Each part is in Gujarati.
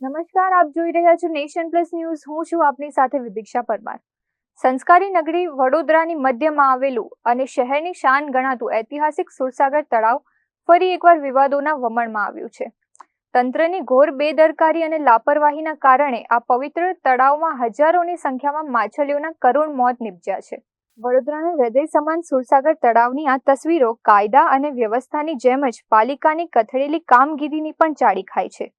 નમસ્કાર, આપ જોઈ રહ્યા છો નેશન પ્લસ ન્યૂઝ. હું છું આપની સાથે વિભિક્ષા પરમાર. સંસ્કારી નગરી વડોદરાની મધ્યમાં આવેલું અને શહેરની શાન ગણાતું ઐતિહાસિક સુરસાગર તળાવ ફરી એકવાર વિવાદોના વમળમાં આવ્યું છે. તંત્રની ઘોર બેદરકારી અને લાપરવાહીના કારણે આ પવિત્ર તળાવમાં હજારોની સંખ્યામાં માછલીઓના કરુણ મોત નિપજ્યા છે. વડોદરાના હૃદય સમાન સુરસાગર તળાવની આ તસવીરો કાયદા અને વ્યવસ્થાની જેમ જ પાલિકાની કથળેલી કામગીરીની પણ ચાળી ખાય છે.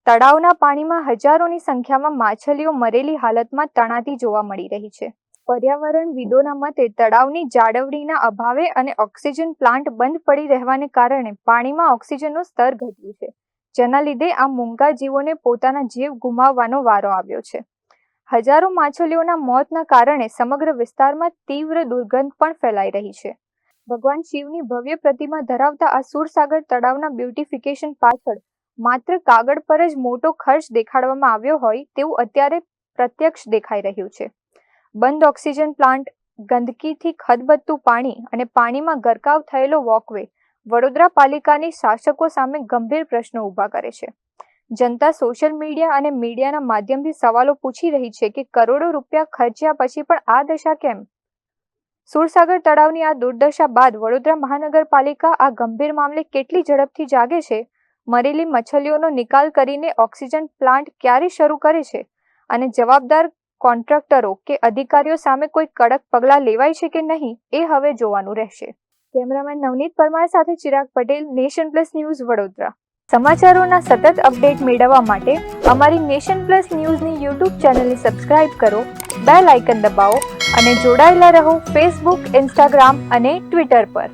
તળાવના પાણીમાં હજારોની સંખ્યામાં માછલીઓ મરેલી હાલતમાં તણાતી જોવા મળી રહી છે. પર્યાવરણવિદોના મતે તળાવની જાળવણીના અભાવે અને ઓક્સિજન પ્લાન્ટ બંધ પડી રહેવાને કારણે પાણીમાં ઓક્સિજનનું સ્તર ઘટ્યું છે, જેના લીધે આ મૂંગા જીવોને પોતાના જીવ ગુમાવવાનો વારો આવ્યો છે. હજારો માછલીઓના મોતના કારણે સમગ્ર વિસ્તારમાં તીવ્ર દુર્ગંધ પણ ફેલાઈ રહી છે. ભગવાન શિવની ભવ્ય પ્રતિમા ધરાવતા આ સુરસાગર તળાવના બ્યુટિફિકેશન પાછળ માત્ર કાગળ પર જ મોટો ખર્ચ દેખાડવામાં આવ્યો હોય તેવું અત્યારે પ્રત્યક્ષ દેખાઈ રહ્યું છે. બંધ ઓક્સિજન પ્લાન્ટ, ગંદકીથી ખદબદતું પાણી અને પાણીમાં ગરકાવ થયેલો વોકવે વડોદરા પાલિકાની શાસકો સામે ગંભીર પ્રશ્નો ઊભા કરે છે. જનતા સોશિયલ મીડિયા અને મીડિયાના માધ્યમથી સવાલો પૂછી રહી છે કે કરોડો રૂપિયા ખર્ચ્યા પછી પણ આ દશા કેમ? સુરસાગર તળાવની આ દુર્દશા બાદ વડોદરા મહાનગરપાલિકા આ ગંભીર મામલે કેટલી ઝડપથી જાગે છે? મરેલી મછલીઓનો નિકાલ કરીને ઓક્સિજન પ્લાન્ટ ક્યારે શરૂ કરે છે? અને જવાબદાર કોન્ટ્રાક્ટરો કે અધિકારીઓ સામે કોઈ કડક પગલાં લેવાય છે કે નહીં, એ હવે જોવાનું રહેશે. કેમેરામેન નવનીત પરમાર સાથે Chirag Patel, nation plus news, Vadodara. સમાચારોના સતત અપડેટ મેળવવા માટે અમારી નેશન પ્લસ ન્યૂઝની યુટ્યુબ ચેનલને સબસ્ક્રાઇબ કરો, બેલ આઇકન દબાવો અને જોડાયેલા રહો ફેસબુક, ઇન્સ્ટાગ્રામ અને ટ્વિટર પર.